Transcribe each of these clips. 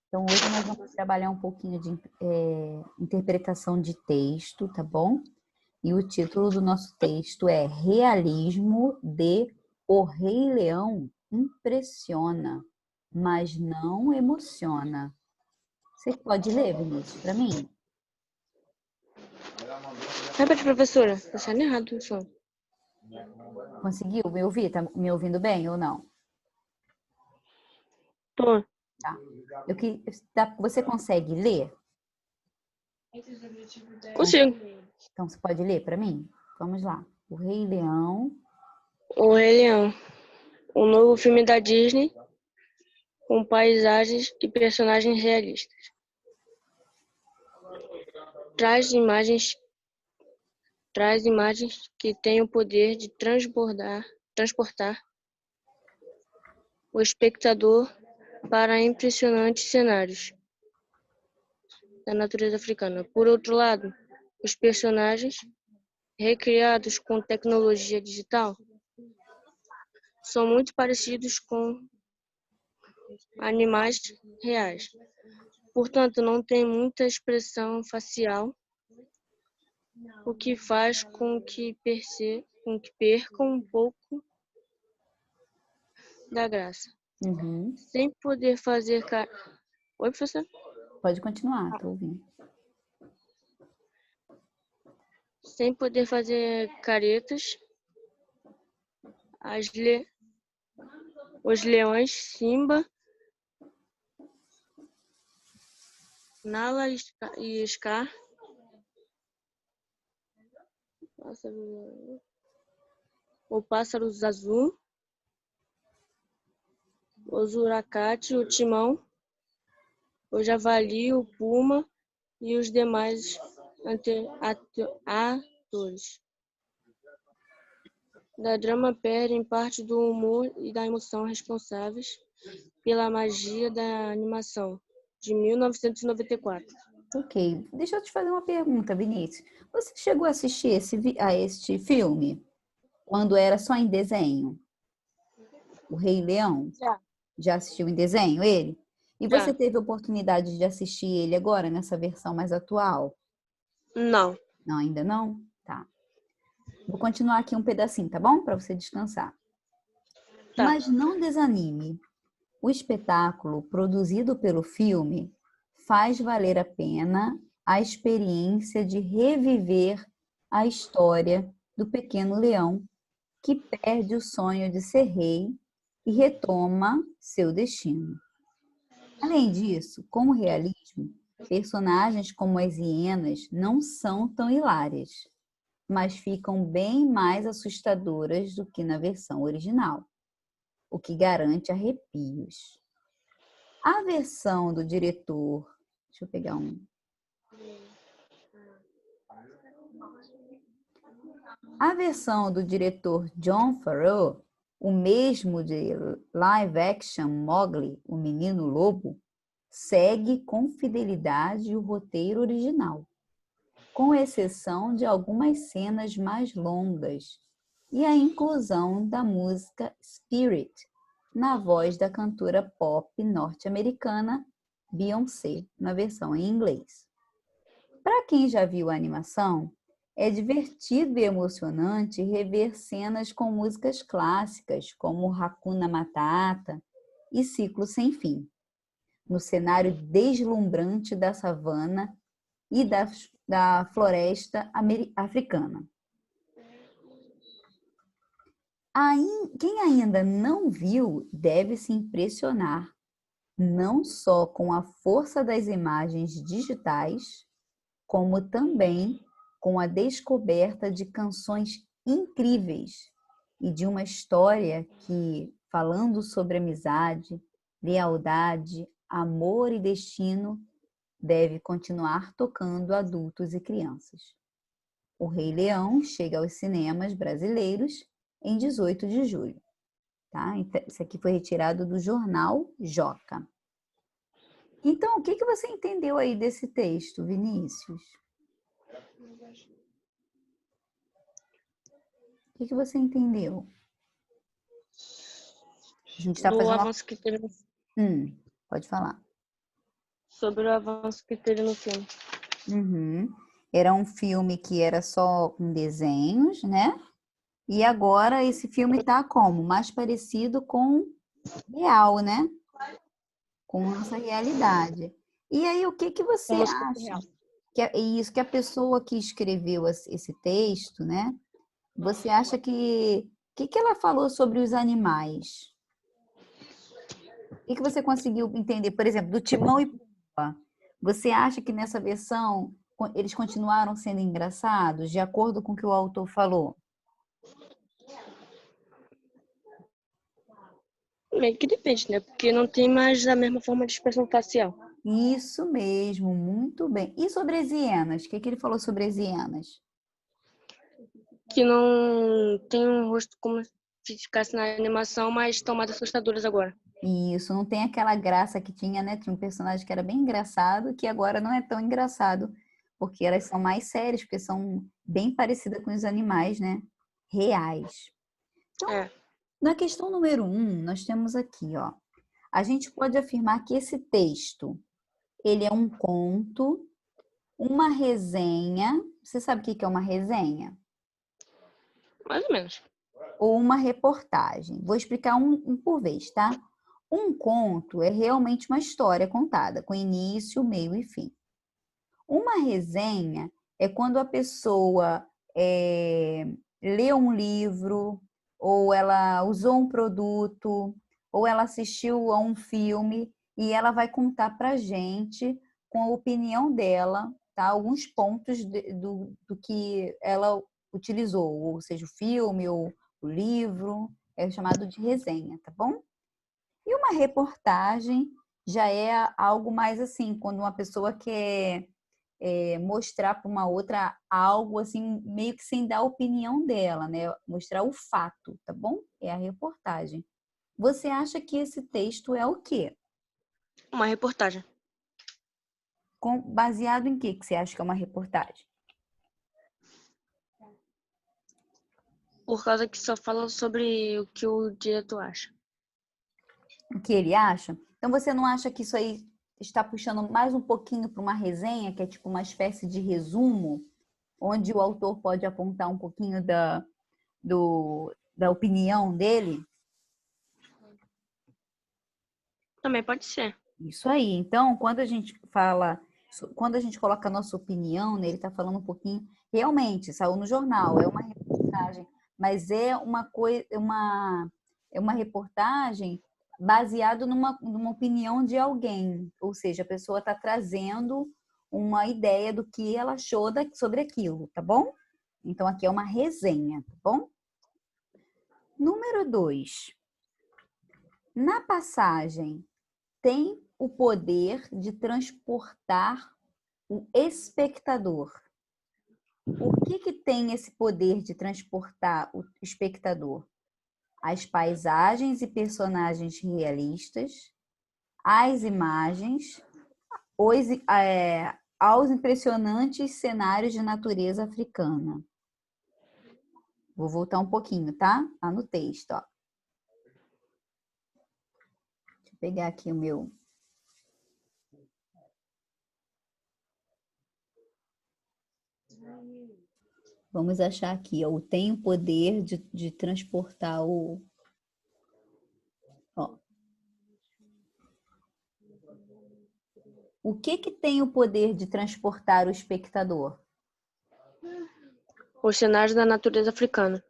Então, hoje nós vamos trabalhar um pouquinho de interpretação de texto, tá bom? E o título do nosso texto é Realismo de O Rei Leão impressiona, mas não emociona. Você pode ler, Vinícius, para mim? Repete, professora. Tá saindo errado o som. Conseguiu me ouvir? Tá me ouvindo bem ou não? Tô. Tá. Você consegue ler? Consigo. Então, você pode ler para mim? Vamos lá. O Rei Leão. O Rei Leão. Um novo filme da Disney com paisagens e personagens realistas. Traz imagens que têm o poder de transportar o espectador para impressionantes cenários da natureza africana. Por outro lado, os personagens, recriados com tecnologia digital, são muito parecidos com animais reais. Portanto, não tem muita expressão facial, o que faz com que percam um pouco da graça. Uhum. Sem poder fazer... Oi, professor? Pode continuar, estou ouvindo. Sem poder fazer caretas, os leões Simba, Nala e Scar, o pássaro azul, o Zuracate, o Timão, o Javali, o Puma e os demais atores da drama perdem parte do humor e da emoção responsáveis pela magia da animação de 1994. Ok, deixa eu te fazer uma pergunta, Vinícius. Você chegou a assistir a este filme quando era só em desenho? O Rei Leão? Já. Já assistiu em desenho ele? E você Já. teve a oportunidade de assistir ele agora, nessa versão mais atual? Não. Não, ainda não? Tá. Vou continuar aqui um pedacinho, tá bom? Para você descansar. Tá. Mas não desanime. O espetáculo produzido pelo filme faz valer a pena a experiência de reviver a história do pequeno leão que perde o sonho de ser rei e retoma seu destino. Além disso, com o realismo, personagens como as hienas não são tão hilárias, mas ficam bem mais assustadoras do que na versão original, o que garante arrepios. A versão do diretor, deixa eu pegar um. A versão do diretor Jon Favreau, o mesmo de live action Mowgli, o Menino Lobo, segue com fidelidade o roteiro original, com exceção de algumas cenas mais longas e a inclusão da música Spirit na voz da cantora pop norte-americana Beyoncé, na versão em inglês. Para quem já viu a animação, é divertido e emocionante rever cenas com músicas clássicas, como Hakuna Matata e Ciclo Sem Fim, no cenário deslumbrante da savana e da floresta africana. Quem ainda não viu deve se impressionar, não só com a força das imagens digitais, como também com a descoberta de canções incríveis e de uma história que, falando sobre amizade, lealdade, amor e destino, deve continuar tocando adultos e crianças. O Rei Leão chega aos cinemas brasileiros em 18 de julho. Tá? Isso aqui foi retirado do jornal Joca. Então, o que você entendeu aí desse texto, Vinícius? O que você entendeu? A gente está Do fazendo uma... avanço que teve. Pode falar. Sobre o avanço que teve no filme. Uhum. Era um filme que era só com desenhos, né? E agora esse filme tá como? Mais parecido com real, né? Com nossa realidade. E aí, o que que você Como se fosse acha? real. Isso que a pessoa que escreveu esse texto, né? Você acha que ela falou sobre os animais? O que você conseguiu entender, por exemplo, do Timão e Pumba? Você acha que nessa versão eles continuaram sendo engraçados, de acordo com o que o autor falou? Meio que depende, né? Porque não tem mais a mesma forma de expressão facial. Isso mesmo, muito bem. E sobre as hienas? O que que ele falou sobre as hienas? Que não tem um rosto como se ficasse na animação, mas estão mais assustadoras agora. Isso, não tem aquela graça que tinha, né? Tinha um personagem que era bem engraçado, que agora não é tão engraçado, porque elas são mais sérias, porque são bem parecidas com os animais, né? Reais. Então, É. na questão número 1, nós temos aqui, ó. A gente pode afirmar que esse texto, ele é um conto, uma resenha. Você sabe o que é uma resenha? Mais ou menos. Ou uma reportagem. Vou explicar um por vez, tá? Um conto é realmente uma história contada, com início, meio e fim. Uma resenha é quando a pessoa lê um livro, ou ela usou um produto, ou ela assistiu a um filme e ela vai contar para a gente com a opinião dela, tá? Alguns pontos do que ela utilizou, ou seja, o filme ou o livro, é chamado de resenha, tá bom? E uma reportagem já é algo mais assim, quando uma pessoa quer mostrar para uma outra algo assim, meio que sem dar a opinião dela, né? Mostrar o fato, tá bom? É a reportagem. Você acha que esse texto é o quê? Uma reportagem. Baseado em quê que você acha que é uma reportagem? Por causa que só fala sobre o que o diretor acha. O que ele acha? Então você não acha que isso aí está puxando mais um pouquinho para uma resenha, que é tipo uma espécie de resumo, onde o autor pode apontar um pouquinho da opinião dele? Também pode ser. Isso aí. Então, quando a gente fala, quando a gente coloca a nossa opinião, né, ele está falando um pouquinho, realmente, saiu no jornal, é uma reportagem, mas é uma coisa, é uma reportagem baseado numa opinião de alguém, ou seja, a pessoa está trazendo uma ideia do que ela achou sobre aquilo, tá bom? Então, aqui é uma resenha, tá bom? Número 2. Na passagem, tem o poder de transportar o espectador. O que tem esse poder de transportar o espectador? As paisagens e personagens realistas, as imagens, aos impressionantes cenários de natureza africana. Vou voltar um pouquinho, tá? Tá no texto, ó. Deixa eu pegar aqui o meu. Vamos achar aqui, ó, tem o poder de transportar o. Ó. O que tem o poder de transportar o espectador? Os cenários da natureza africana.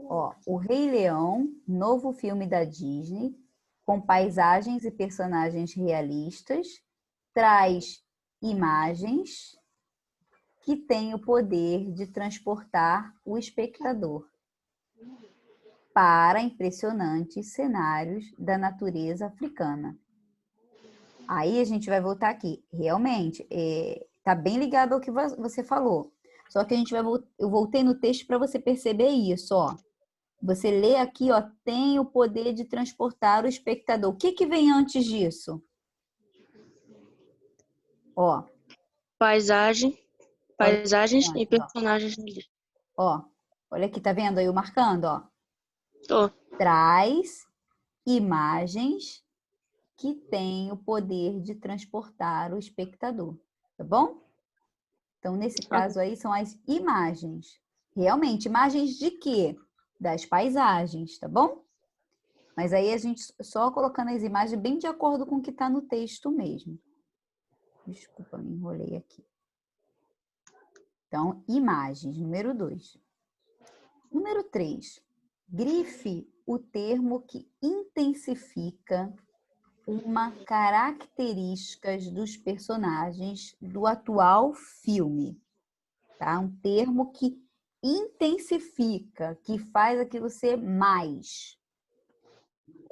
Ó, O Rei Leão, novo filme da Disney, com paisagens e personagens realistas, traz imagens que têm o poder de transportar o espectador para impressionantes cenários da natureza africana. Aí a gente vai voltar aqui. Realmente, tá bem ligado ao que você falou. Só que eu voltei no texto para você perceber isso, ó. Você lê aqui, ó, tem o poder de transportar o espectador. O que vem antes disso? Ó, Paisagens e ó, personagens. ó, olha aqui, tá vendo aí eu marcando, ó. Tô. Traz imagens que tem o poder de transportar o espectador, tá bom? Então, nesse caso aí, são as imagens. Realmente, imagens de quê? Das paisagens, tá bom? Mas aí a gente só colocando as imagens bem de acordo com o que está no texto mesmo. Desculpa, me enrolei aqui. Então, imagens, número 2. Número 3. Grife o termo que intensifica uma característica dos personagens do atual filme. Tá? Um termo que intensifica, que faz aquilo ser mais.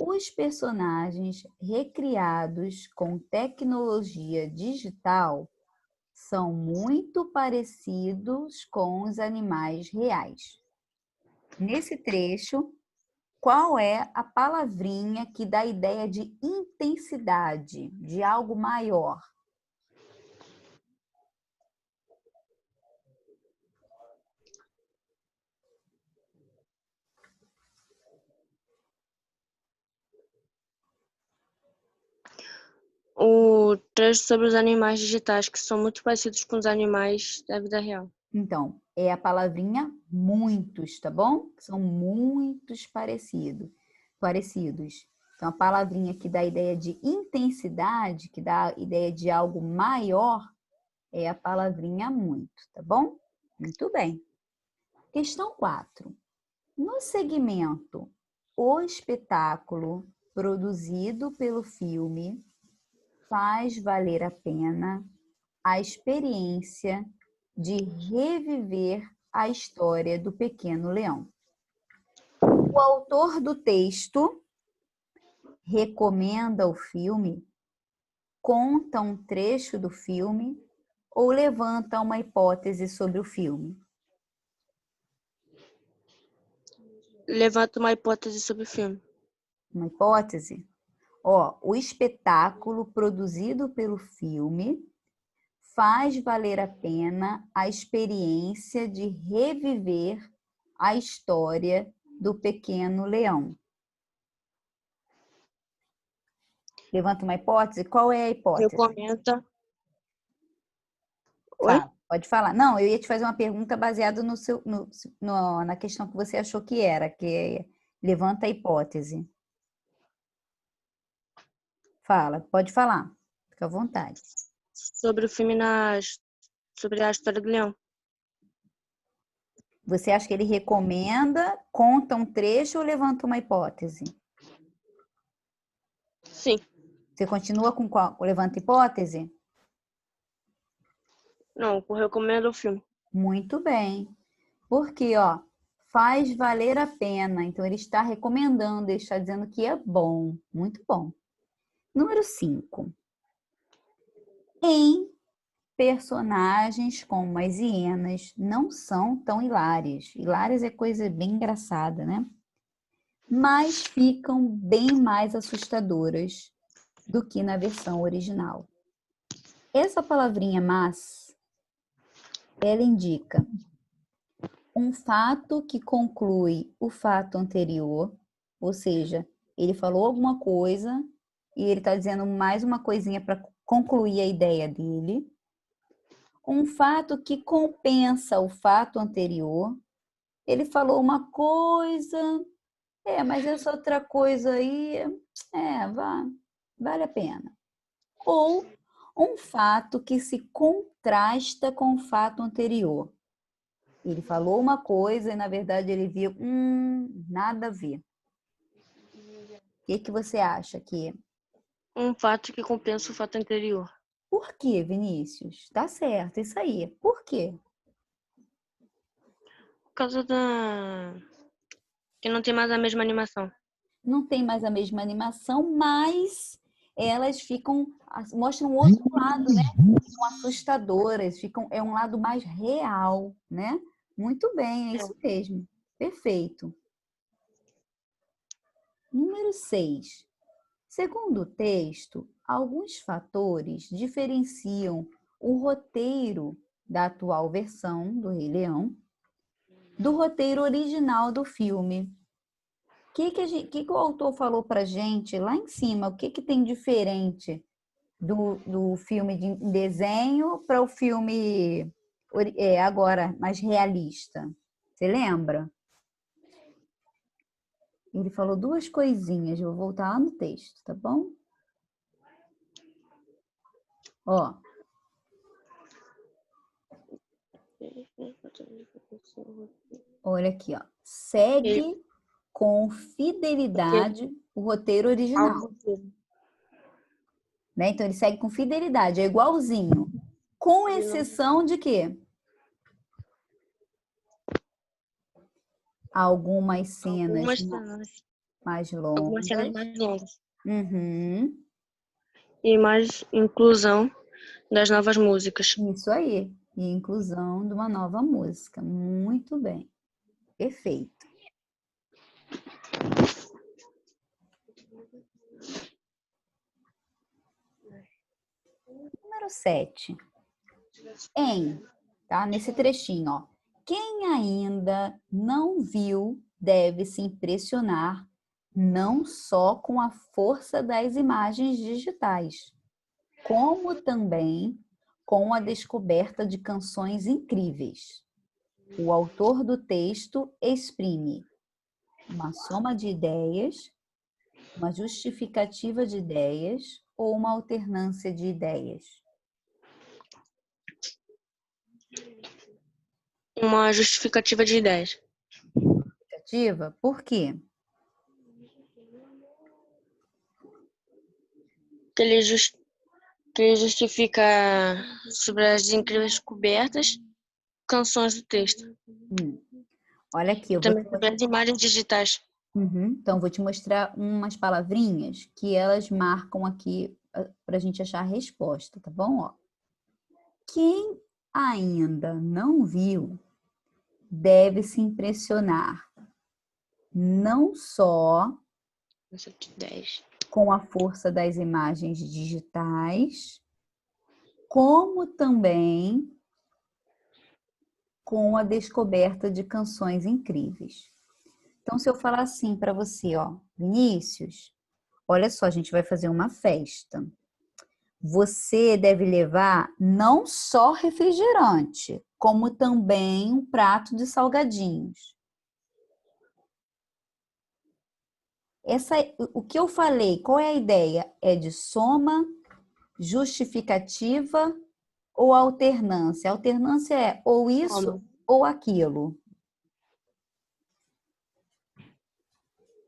Os personagens recriados com tecnologia digital são muito parecidos com os animais reais. Nesse trecho, qual é a palavrinha que dá a ideia de intensidade, de algo maior? O trecho sobre os animais digitais, que são muito parecidos com os animais da vida real. Então, é a palavrinha muitos, tá bom? São muitos parecidos. Então, a palavrinha que dá a ideia de intensidade, que dá a ideia de algo maior, é a palavrinha muito, tá bom? Muito bem. Questão 4. No segmento O espetáculo produzido pelo filme faz valer a pena a experiência de reviver a história do Pequeno Leão. O autor do texto recomenda o filme, conta um trecho do filme ou levanta uma hipótese sobre o filme? Levanta uma hipótese sobre o filme. Uma hipótese? Ó, o espetáculo produzido pelo filme faz valer a pena a experiência de reviver a história do Pequeno Leão. Levanta uma hipótese? Qual é a hipótese? Recomenda. Oi? Fala, pode falar. Não, eu ia te fazer uma pergunta baseada na questão que você achou que era, que é levanta a hipótese. Fala, pode falar. Fica à vontade. Sobre o filme sobre a história do leão. Você acha que ele recomenda, conta um trecho ou levanta uma hipótese? Sim. Você continua com qual? Levanta hipótese? Não, recomendo o filme. Muito bem. Porque, ó, faz valer a pena. Então, ele está recomendando, ele está dizendo que é bom. Muito bom. Número 5. Em personagens como as hienas não são tão hilárias. Hilárias é coisa bem engraçada, né? Mas ficam bem mais assustadoras do que na versão original. Essa palavrinha mas, ela indica um fato que conclui o fato anterior, ou seja, ele falou alguma coisa e ele está dizendo mais uma coisinha para concluir a ideia dele. Um fato que compensa o fato anterior. Ele falou uma coisa, mas essa outra coisa aí, vale a pena. Ou um fato que se contrasta com o fato anterior. Ele falou uma coisa e, na verdade, ele viu, nada a ver. O que você acha que... Um fato que compensa o fato anterior. Por quê, Vinícius? Tá certo, isso aí. Por quê? Por causa que não tem mais a mesma animação. Não tem mais a mesma animação, mas elas mostram um outro lado, né? São assustadoras, é um lado mais real, né? Muito bem, é isso mesmo. Perfeito. Número 6. Segundo o texto, alguns fatores diferenciam o roteiro da atual versão do Rei Leão do roteiro original do filme. que o autor falou pra gente lá em cima? O que tem diferente do filme de desenho para o filme agora mais realista? Você lembra? Ele falou duas coisinhas. Eu vou voltar lá no texto, tá bom? Ó. Olha aqui, ó. Segue com fidelidade o roteiro original. Né? Então, ele segue com fidelidade, é igualzinho. Com exceção de quê? Algumas cenas mais longas. Algumas cenas mais longas. Uhum. E mais inclusão das novas músicas. Isso aí. E inclusão de uma nova música. Muito bem. Perfeito. Número 7. Tá? Nesse trechinho, ó. Quem ainda não viu deve se impressionar não só com a força das imagens digitais, como também com a descoberta de canções incríveis. O autor do texto exprime uma soma de ideias, uma justificativa de ideias ou uma alternância de ideias. Uma justificativa de ideias. Justificativa? Por quê? Que ele justifica sobre as incríveis descobertas, canções do texto. Olha aqui, eu vou também sobre as imagens digitais. Então, vou te mostrar umas palavrinhas que elas marcam aqui para a gente achar a resposta, tá bom? Ó. Quem ainda não viu deve se impressionar não só com a força das imagens digitais, como também com a descoberta de canções incríveis. Então, se eu falar assim para você, ó, Vinícius, olha só, a gente vai fazer uma festa. Você deve levar não só refrigerante, como também um prato de salgadinhos. O que eu falei, qual é a ideia? É de soma, justificativa ou alternância? Alternância é ou isso ou aquilo.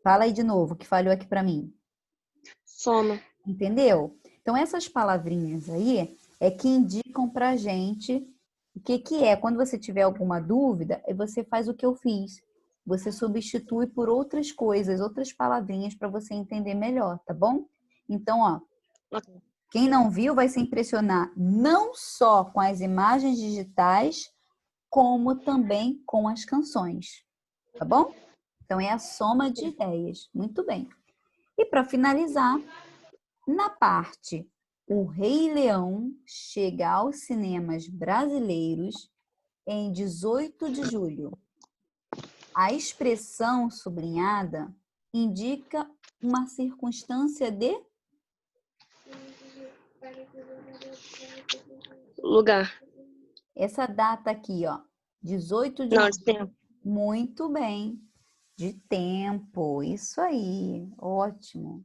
Fala aí de novo, que falhou aqui para mim. Soma. Entendeu? Então, essas palavrinhas aí é que indicam para a gente o que é. Quando você tiver alguma dúvida, você faz o que eu fiz. Você substitui por outras coisas, outras palavrinhas para você entender melhor, tá bom? Então, ó, quem não viu vai se impressionar não só com as imagens digitais, como também com as canções, tá bom? Então, é a soma de ideias. Muito bem. E para finalizar, na parte O Rei Leão chega aos cinemas brasileiros em 18 de julho. A expressão sublinhada indica uma circunstância de lugar. Essa data aqui, ó, 18 de Não, julho. de tempo. Muito bem. De tempo, isso aí. Ótimo.